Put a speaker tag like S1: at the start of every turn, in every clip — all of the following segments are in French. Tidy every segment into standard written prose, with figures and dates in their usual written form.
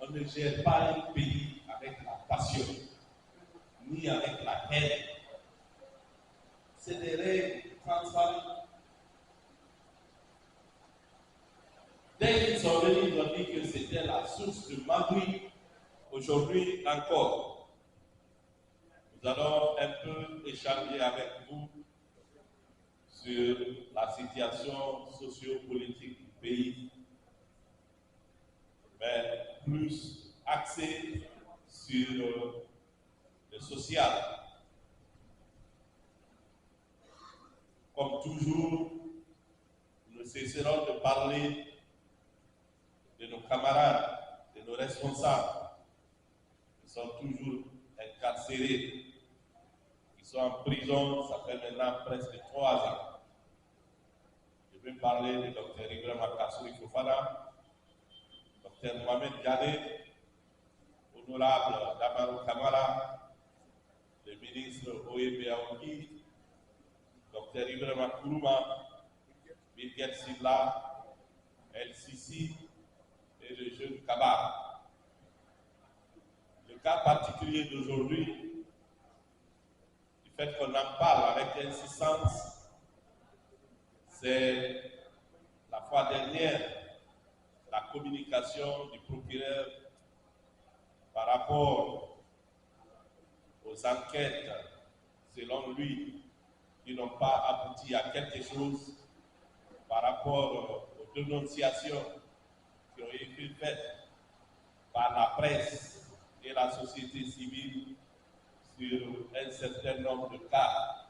S1: On ne gère pas un pays avec la passion, ni avec la haine. C'est des règles transparentes. Dès qu'ils sont venus, ils ont dit que c'était la source de magouille. Aujourd'hui encore, nous allons un peu échanger avec vous sur la situation socio-politique du pays, mais plus axé sur le social. Comme toujours, nous ne cesserons de parler de nos camarades, de nos responsables, qui sont toujours incarcérés, qui sont en prison, ça fait maintenant presque 3 ans. Je vais parler du Dr Ibrahima Kassouri Fofana, Dr Mohamed Diané, Honorable Damarou Kamara, le ministre Oyebe Aoki, Dr Ibrahima Kourouma, Birgit Silla, El Sisi et le jeune Kaba. Le cas particulier d'aujourd'hui, du fait qu'on en parle avec insistance, c'est la fois dernière la communication du procureur par rapport aux enquêtes, selon lui, qui n'ont pas abouti à quelque chose, par rapport aux dénonciations qui ont été faites par la presse et la société civile sur un certain nombre de cas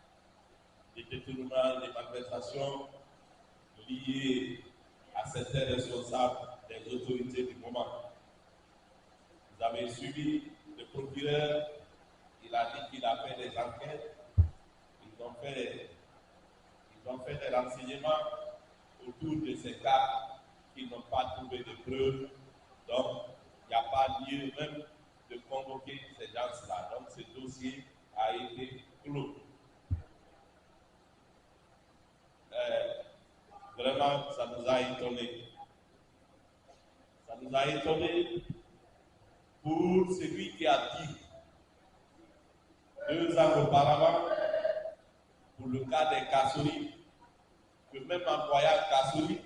S1: de détournement des malversations liées à certains responsables des autorités du moment. Vous avez suivi le procureur, il a dit qu'il a fait des enquêtes, ils ont fait des renseignements autour de ces cas qui n'ont pas trouvé de preuves, donc il n'y a pas lieu même de convoquer ces gens-là. Donc ce dossier a été clos. Vraiment, ça nous a étonnés. Ça nous a étonnés pour celui qui a dit 2 ans auparavant, pour le cas des Kassouri, que même en voyant Kassouri,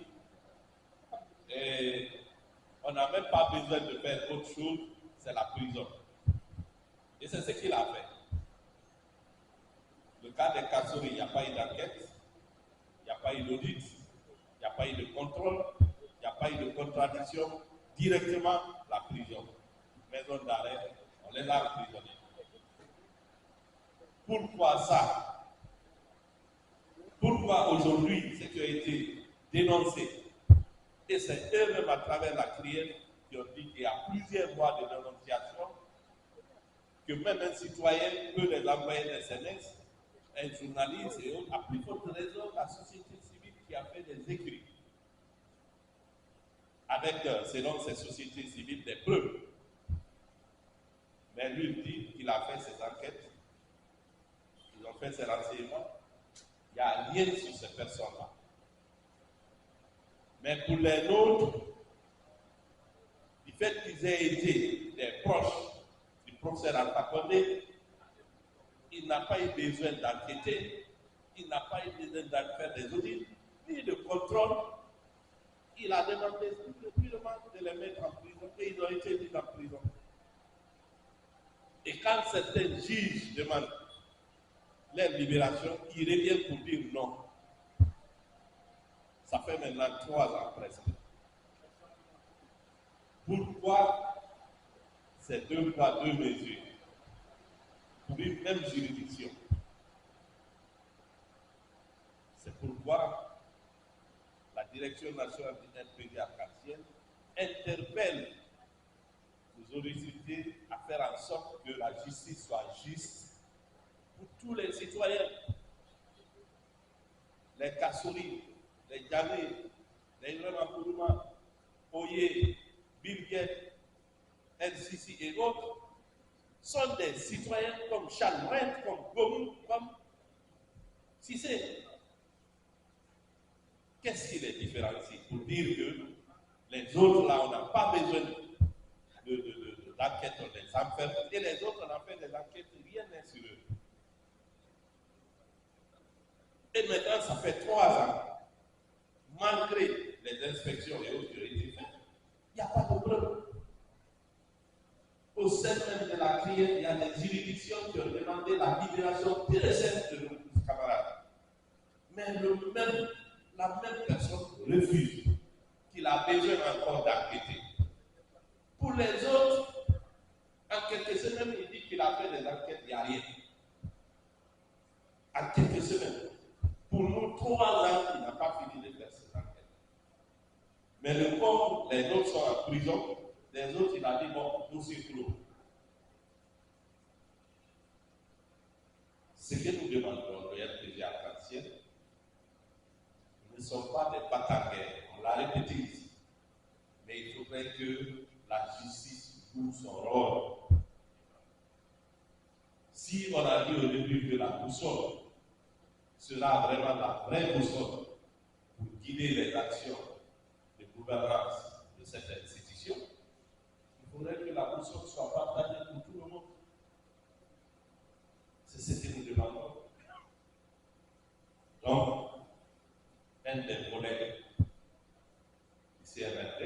S1: on n'a même pas besoin de faire autre chose, c'est la prison. Et c'est ce qu'il a fait. Le cas des Kassouri, il n'y a pas eu d'enquête, il n'y a pas eu d'audit, il n'y a pas eu de contrôle, il n'y a pas eu de contradiction, directement la prison. Maison d'arrêt, on les a emprisonnés. Pourquoi ça? Pourquoi aujourd'hui ce qui a été dénoncé, et c'est eux-mêmes à travers la criée qui ont dit qu'il y a plusieurs mois de dénonciation, que même un citoyen peut les envoyer des SMS, un journaliste et autres, à plus forte raison la société civile qui a fait des écrits avec, selon ces sociétés civiles, des preuves. Mais lui dit qu'il a fait ses enquêtes, ils ont fait ses renseignements, il n'y a rien sur ces personnes-là. Mais pour les nôtres, du fait qu'ils aient été des proches du professeur Alpha Condé, il n'a pas eu besoin d'enquêter, il n'a pas eu besoin de faire des audits, ni de contrôle. Il a demandé purement de les mettre en prison et ils ont été mis en prison. Et quand certains juges demandent leur libération, ils reviennent pour dire non. Ça fait maintenant 3 ans presque. Pourquoi ces 2 poids, 2 mesures pour une même juridiction? C'est pourquoi la Direction nationale pénitentiaire interpelle les autorités à faire en sorte que la justice soit juste pour tous les citoyens. Les Kassouri, les Diané, les Ibrahima Kourouma, Oye, Birgit, El Sisi et autres sont des citoyens comme Charles Rent, comme Gomu, comme Cissé. Qu'est-ce qui les différencie pour dire que les autres là, on n'a pas besoin de l'enquête, on les enferme, et les autres, on a fait des enquêtes, rien n'est sur eux. Et maintenant, ça fait 3 ans, malgré les inspections et autres qui ont été faites, il n'y a pas de preuve. Au sein même de la CRIE, il y a des juridictions qui ont demandé la libération pure et simple de nos camarades. Mais la même personne refuse qu'il a besoin encore d'enquêter. Pour les autres, en quelques semaines, il dit qu'il a fait des enquêtes, il n'y a rien. En quelques semaines. Pour nous, 3 ans, il n'a pas fini de faire ces enquêtes. Mais le corps, les autres sont en prison, les autres, il a dit, bon, dossier clos. Ce que nous demandons, le RPG arc-en-ciel, nous ne sommes pas des bataillons, on l'a répété ici. Mais il faudrait que la justice joue son rôle. Si on a dit au début que la boussole sera vraiment la vraie boussole pour guider les actions de gouvernance de cette institution, il faudrait que la boussole soit partagée pour tout le monde. C'est ce que nous demandons. Donc, un des volets du CRRT,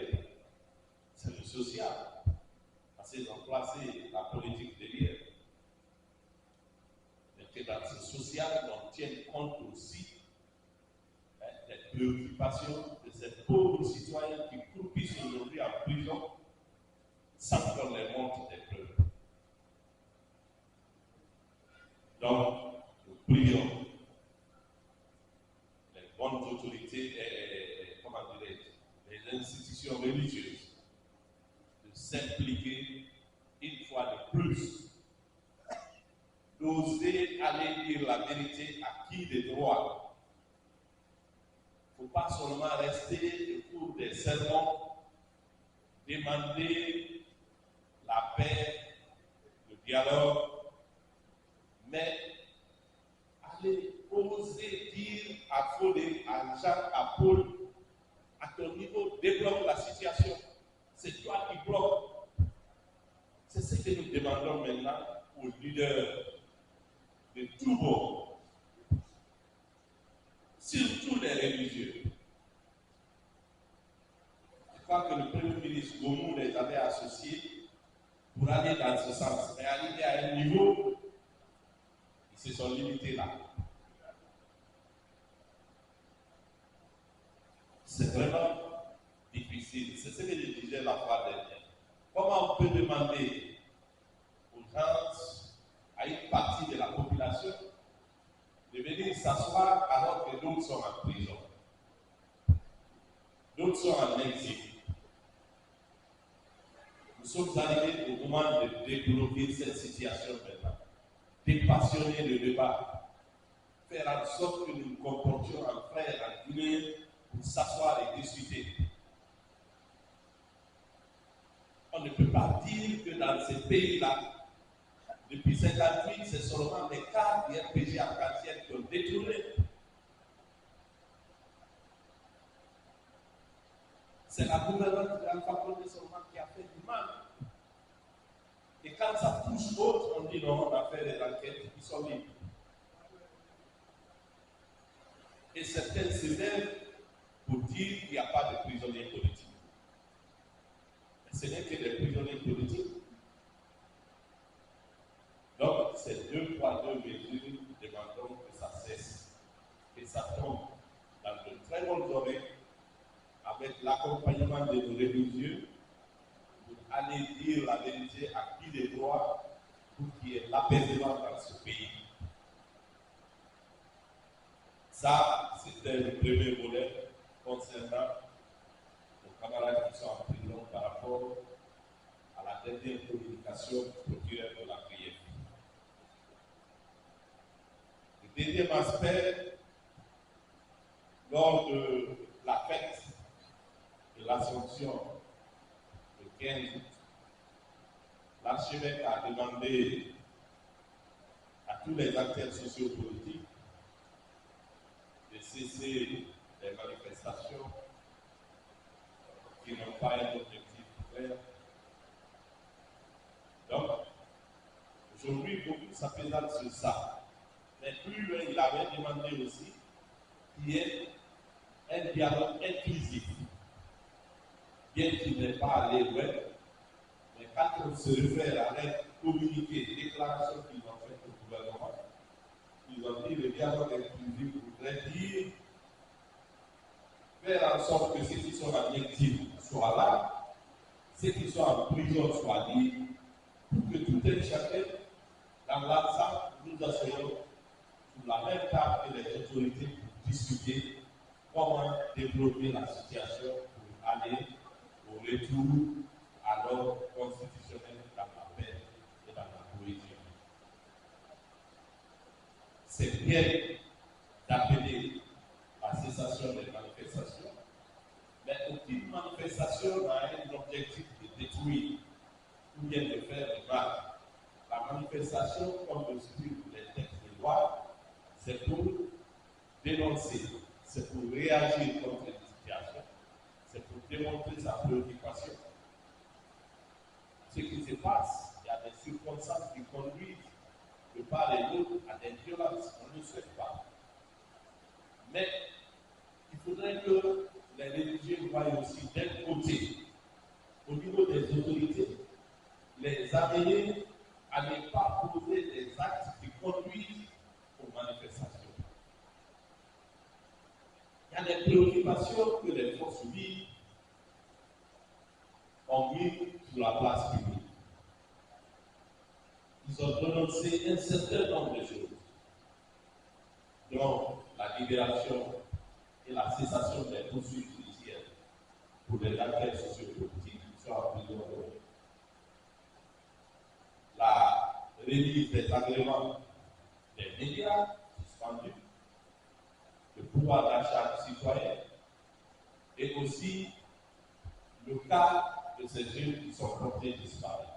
S1: c'est le social. Parce qu'ils ont placé la politique derrière. Mais que dans ce social, on tienne compte aussi des préoccupations de ces pauvres citoyens qui croupissent aujourd'hui en prison sans qu'on les montre des preuves. Donc, nous prions les bonnes autorités et les institutions religieuses de s'impliquer une fois de plus, d'oser aller dire la vérité à qui de droit. Il ne faut pas seulement rester au cours des sermons, demander la paix, le dialogue, mais aller oser dire à Fodé, à Jacques, à Paul, à ton niveau, débloque la situation. C'est toi qui bloques. C'est ce que nous demandons maintenant aux leaders de tous bords, surtout les religieux. Je crois que le Premier ministre Goumou les avait associés pour aller dans ce sens. Mais arrivé à un niveau, ils se sont limités là. C'est vraiment difficile. C'est ce que je disais la fois dernière. Comment on peut demander aux gens, à une partie de la population, de venir s'asseoir alors que d'autres sont en prison, d'autres sont en exil. Nous sommes arrivés au moment de débloquer cette situation maintenant, dépassionner le débat, faire en sorte que nous nous comportions en frères, en Guinée, pour s'asseoir et discuter. On ne peut pas dire que dans ces pays-là, depuis 1958, c'est seulement les cas du RPG arc-en-ciel qui ont détourné. C'est la gouvernance de l'Alpha Condé seulement qui a fait du mal. Et quand ça touche d'autres, on dit non, on a fait des enquêtes qui sont libres. Et certains se lèvent pour dire qu'il n'y a pas de prisonniers politiques. Mais ce n'est que des prisonniers politiques. Donc, ces 2 poids, 2 mesures, nous demandons que ça cesse, que ça tombe dans de très bonnes oreilles, avec l'accompagnement de nos religieux, pour aller dire la vérité à qui de droit, pour qu'il y ait l'apaisement dans ce pays. Ça, c'était le premier volet concernant nos camarades qui sont en prison par rapport à la dernière communication du procureur de la prière. Le deuxième aspect, lors de la fête de l'Assomption le 15 août, l'archevêque a demandé à tous les acteurs sociopolitiques de cesser les manifestations qui n'ont pas un objectif clair s'appuyant sur ça. Mais plus loin, il avait demandé aussi qu'il y ait un dialogue inclusif. Bien qu'il n'ait pas allé loin, mais quand on se réfère à leur communiqué, déclaration qu'ils ont fait au gouvernement, ils ont dit que le dialogue inclusif voudrait dire faire en sorte que ceux qui sont en exil soient là, ceux qui sont en prison soient libres, pour que tout un chacun, dans l'ensemble, nous asseyons sur la même table que les autorités pour discuter comment développer la situation pour aller au retour à l'ordre constitutionnel dans la paix et dans la cohésion. C'est bien d'appeler la cessation des manifestations, mais aucune manifestation n'a un objectif de détruire ou bien de faire du mal. La manifestation, comme le stipule les textes de loi, c'est pour dénoncer, c'est pour réagir contre une situation, c'est pour démontrer sa préoccupation. Ce qui se passe, il y a des circonstances qui conduisent de part et d'autre à des violences, on ne le souhaite pas. Mais il faudrait que les religieux voient aussi d'un côté, au niveau des autorités, les amener à ne pas poser des actes qui conduisent aux manifestations. Il y a des préoccupations que les forces vives ont mis sur la place publique. Ils ont prononcé un certain nombre de choses, dont la libération et la cessation des poursuites judiciaires pour les affaires sociopolitiques qui sont en prison, la remise des agréments des médias suspendus, le pouvoir d'achat citoyen et aussi le cas de ces jeunes qui sont portés disparus.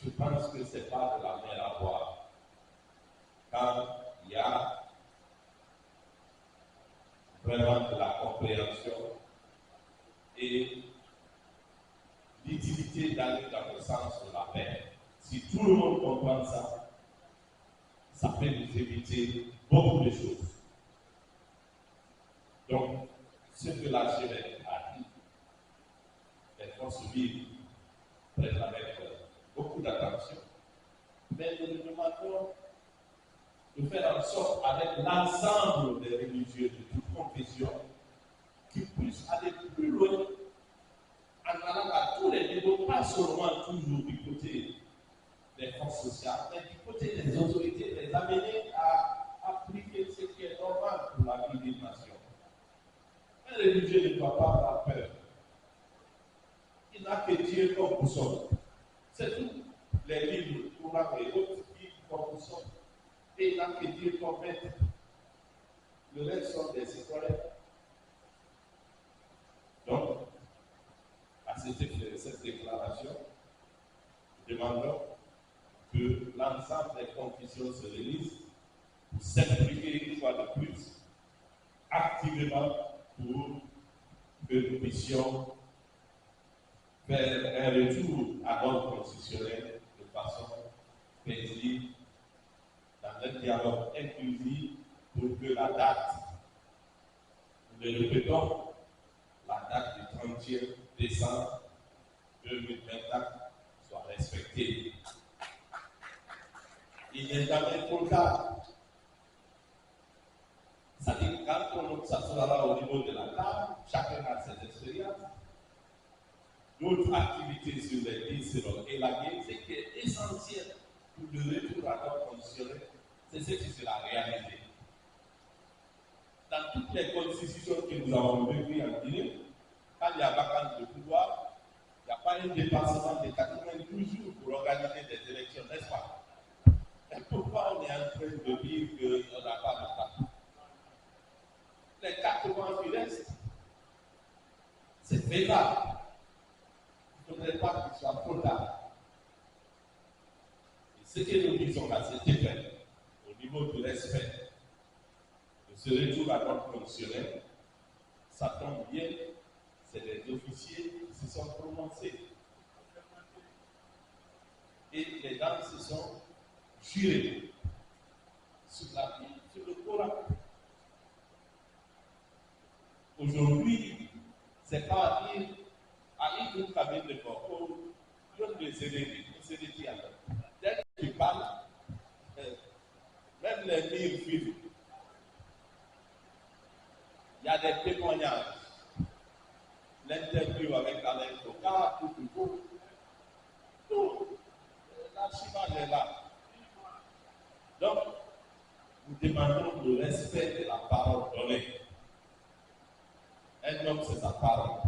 S1: Je pense que ce n'est pas de la mer à boire. Quand il y a vraiment de la compréhension et l'utilité d'aller dans le sens de la paix. Si tout le monde comprend ça, ça peut nous éviter beaucoup de choses. Donc, ce que l'archevêque a dit, les forces vives prennent avec beaucoup d'attention, mais nous nous demandons de faire en sorte, avec l'ensemble des religieux de toute confession, qu'ils puissent aller plus loin en allant à tous les niveaux, pas seulement toujours du côté des forces sociales, mais du côté des autorités, les amener à appliquer ce qui est normal pour la vie d'une nation. Un religieux ne doit pas avoir peur. Il n'a que Dieu comme boussole. C'est tout. Les livres, Coran et autres livres comme boussole. Et il n'a que Dieu comme maître. Le reste sont des citoyens. Donc, à cette déclaration, nous demandons que l'ensemble des confessions se réunissent pour s'impliquer une fois de plus activement pour que nous puissions faire un retour à l'ordre constitutionnel de façon paisible, dans un dialogue inclusif pour que la date, nous le répétons, la date du 31 décembre 2024 soit respectée. Il n'est jamais trop tard. C'est-à-dire quand on s'assoira au niveau de la table, chacun a ses expériences. D'autres activités sur les 10 selon et la guerre, ce qui est essentiel pour le retour à l'ordre constitutionnel, c'est ce qui sera réalisé. Dans toutes les constitutions que nous avons vécues en Guinée, quand il y a vacance de pouvoir, il n'y a pas un dépassement de 92 jours pour organiser des élections, n'est-ce pas? Et pourquoi on est en train de dire qu'on n'a pas de temps? Les 4 mois qui restent, c'est faisable. Il ne faudrait pas qu'il soit trop tard. Et ce que nous disons à cet effet, au niveau du respect de ce retour à l'ordre constitutionnel, ça tombe bien, c'est des officiers qui se sont prononcés. Et les gens se sont jurés sur la Bible, sur le Coran. Aujourd'hui, c'est pas dire à une cabine de corps, comme les CDD, dès que tu parles, même les 1000 films, il y a des témoignages. L'interview avec Alain Foucault, tout. L'archivage est là. Donc, nous demandons le respect de la parole donnée. Un homme, c'est sa parole.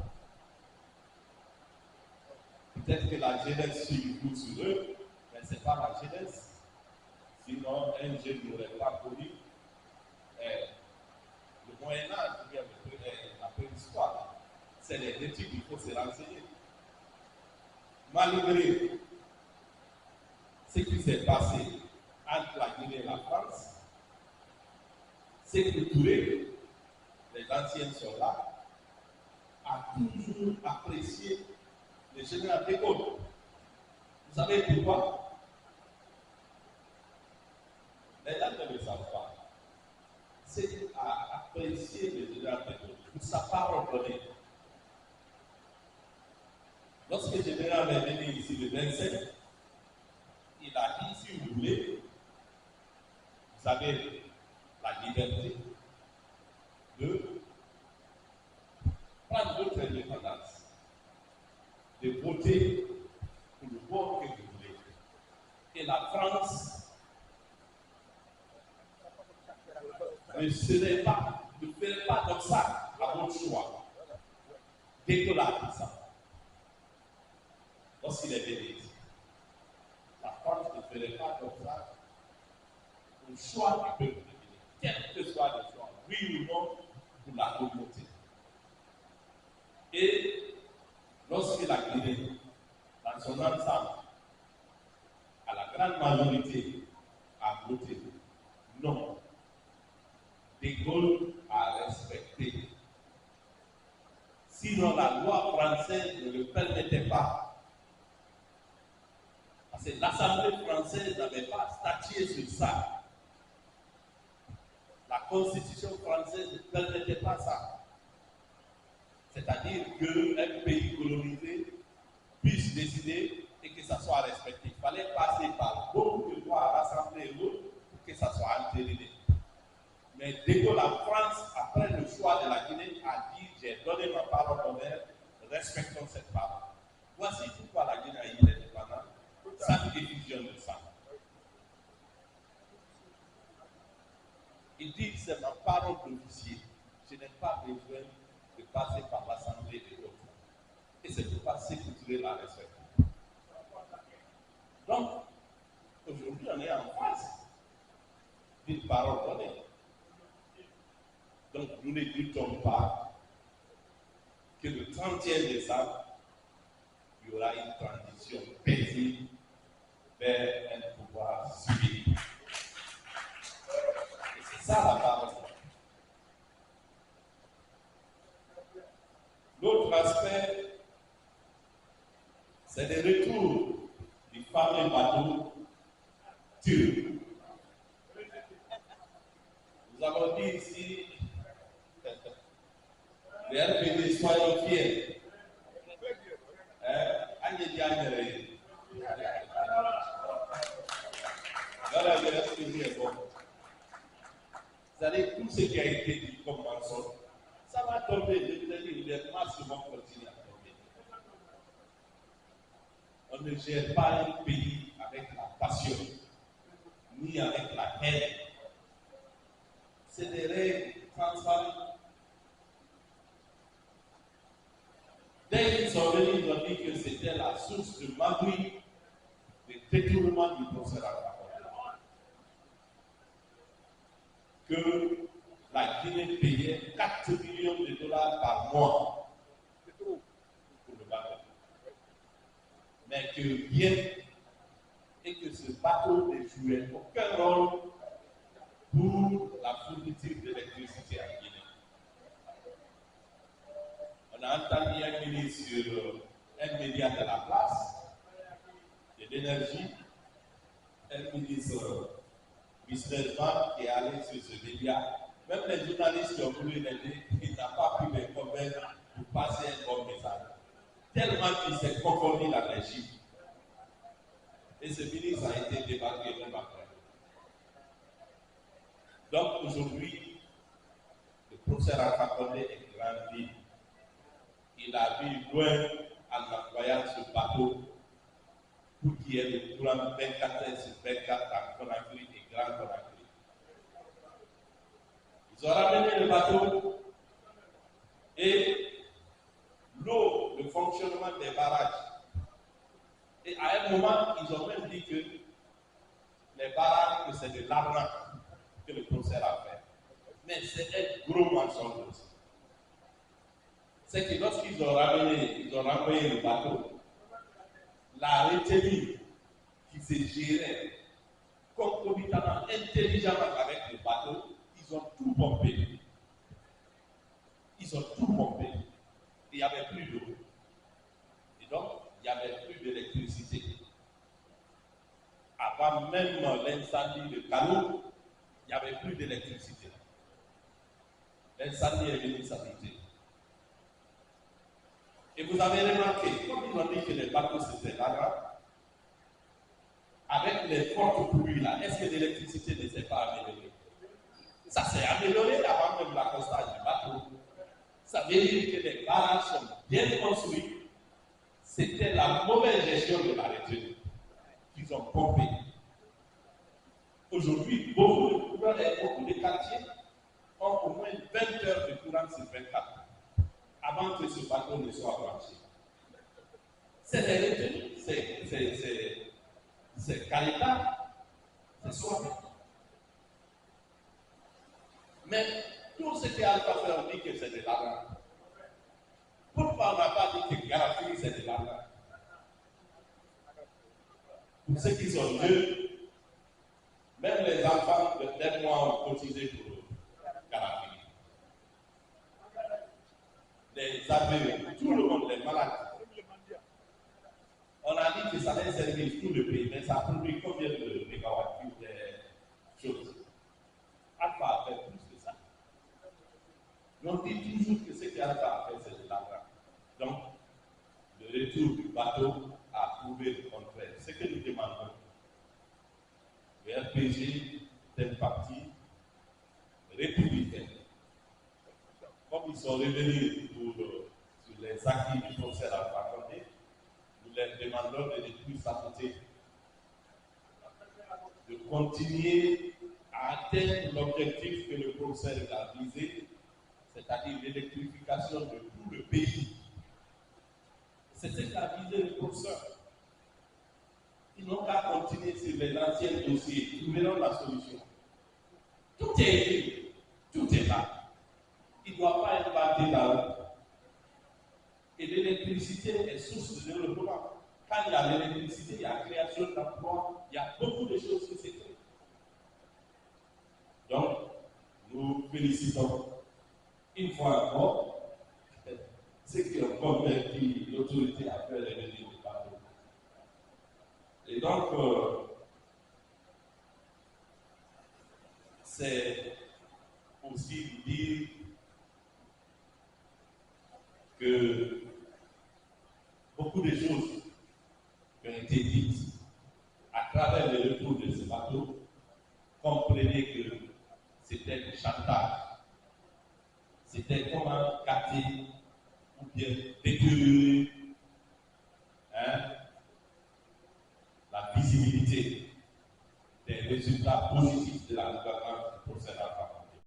S1: Peut-être que la jeunesse suit tout sur eux, mais ce n'est pas la jeunesse. Sinon, un jeune n'aurait pas connu le Moyen-Âge, ou bien la préhistoire. C'est les études qu'il faut se renseigner. Malgré ce qui s'est passé entre la Guinée et la France, c'est que Touré, les anciens soldats, a toujours apprécié le général de Gaulle. Vous savez pourquoi? Les gens ne le savent pas. C'est à apprécier le général de Gaulle pour sa parole donnée. Lorsque le général est venu ici le 27, il a dit, si vous voulez, vous avez la liberté de prendre votre indépendance, de voter pour le bord que vous voulez. Et la France ne ferait pas comme ça à votre choix. Dès que l'a dit ça, lorsqu'il est venu ici, la France ne ferait pas comme ça au choix du peuple, quel que soit le choix, oui ou non, pour la communauté. Et lorsque la Guinée, dans son ensemble, à la grande majorité, a voté non, De Gaulle a respecté. Sinon, la loi française ne le permettait pas. Parce que l'Assemblée française n'avait pas statué sur ça. La Constitution française ne permettait pas ça. C'est-à-dire qu'un pays colonisé puisse décider et que ça soit respecté. Il fallait passer par beaucoup de lois rassemblées pour que ça soit entériné. Mais dès que la France, après le choix de la Guinée, a dit j'ai donné ma parole d'honneur, respectons cette parole. Voici pourquoi la Guinée a eu l'indépendance sans diffusion de sang. Il dit c'est ma parole d'officier. Je n'ai pas besoin de passer par l'Assemblée des autres. Et c'est pourquoi Sékou Touré la respecte. Donc, aujourd'hui, on est en face d'une parole donnée. Donc, nous ne doutons pas que le 31 décembre, il y aura une transition paisible vers un pouvoir civil. Et c'est ça la parole. L'autre aspect, c'est le retour du fameux bateau turc. Nous avons dit ici, les RPD, soyons fiers. Vous savez, tout ce qui a été dit comme mensonge, ça va tomber. Je vous ai dit, les masses vont continuer à tomber. On ne gère pas un pays avec la passion, ni avec la haine. C'est des règles transparentes. Dès qu'ils sont venus, ils ont dit que c'était la source de magouille, de détournement du procès d'Abraham. Que la Guinée payait 4 millions de dollars par mois pour le bateau. Mais que rien et que ce bateau ne jouait aucun rôle pour la fourniture d'électricité en Guinée. On a entendu un ministre sur un média de la place, de l'énergie, un ministre businessman qui est allé sur ce média. Même les journalistes qui ont voulu l'aider, il n'a pas pu les convaincre pour passer un bon message. Tellement qu'il s'est confondu dans les chiffres. Et ce ministre a été débarqué même après. Donc aujourd'hui, le professeur Alpha Condé est grandi. Il a vu loin en employant ce bateau pour qu'il y ait le courant 24 heures sur 24 à Conakry et Grand Conakry. Ils ont ramené le bateau et l'eau, le fonctionnement des barrages. Et à un moment, ils ont même dit que les barrages, que c'est de l'arnaque que le professeur a fait. Mais c'est un gros mensonge aussi. C'est que lorsqu'ils ont ramené, le bateau, la retenue qui se gérait concomitamment, intelligemment avec le bateau, ils ont tout pompé. Ils ont tout pompé. Il n'y avait plus d'eau. Et donc, il n'y avait plus d'électricité. Avant même l'incendie de Kano, il n'y avait plus d'électricité. L'incendie est venu s'habiter. Et vous avez remarqué, comme ils ont dit que les bateaux c'était là, avec les fortes pluies là, est-ce que l'électricité ne s'est pas améliorée? Ça s'est amélioré avant même l'accostage du bateau. Ça veut dire que les barrages sont bien construits. C'était la mauvaise gestion de la retenue qu'ils ont pompé. Aujourd'hui, beaucoup de quartiers ont au moins 20 heures de courant sur 24 avant que ce bateau ne soit branché. C'est des retenues, c'est Calita, c'est soi. Mais tout ce qui Alpha fait, on dit que c'est de l'argent. Pourquoi on n'a pas dit que Garafini c'est de l'argent? Pour ceux qui sont jeunes, même les enfants de 9 mois ont cotisé pour Garafini. Les aveugle, tout le monde, les malades. On a dit que ça allait servir tout le pays, mais ça a produit combien de mégawatts de choses? Alpha a fait plus que ça. On dit toujours que ce qu'Alpha a fait, c'est de l'argent. Donc, le retour du bateau a prouvé le contraire. Ce que nous demandons, le RPG est un parti républicain. Comme ils sont revenus sur les acquis du professeur Alpha Condé, nous leur demandons de ne plus saboter, de continuer à atteindre l'objectif que le professeur a visé, c'est-à-dire l'électrification de tout le pays. C'est ce qu'a visé le professeur. Ils n'ont qu'à continuer sur les anciens dossiers, nous verrons la solution. Tout est écrit, tout est là. Il ne doit pas être battu là. Et l'électricité est source de développement. Quand il y a l'électricité, il y a création d'emplois, il y a beaucoup de choses qui se créent. Donc, nous félicitons une fois encore ceux qui ont convaincu l'autorité à faire les revenus du bateau. Et donc, c'est aussi dire que beaucoup de choses qui ont été dites à travers le retour de ce bateau, comprenez que c'était du chantage. C'était comment capter ou bien détériorer la visibilité des résultats positifs de la gouvernance du procès d'Alpha.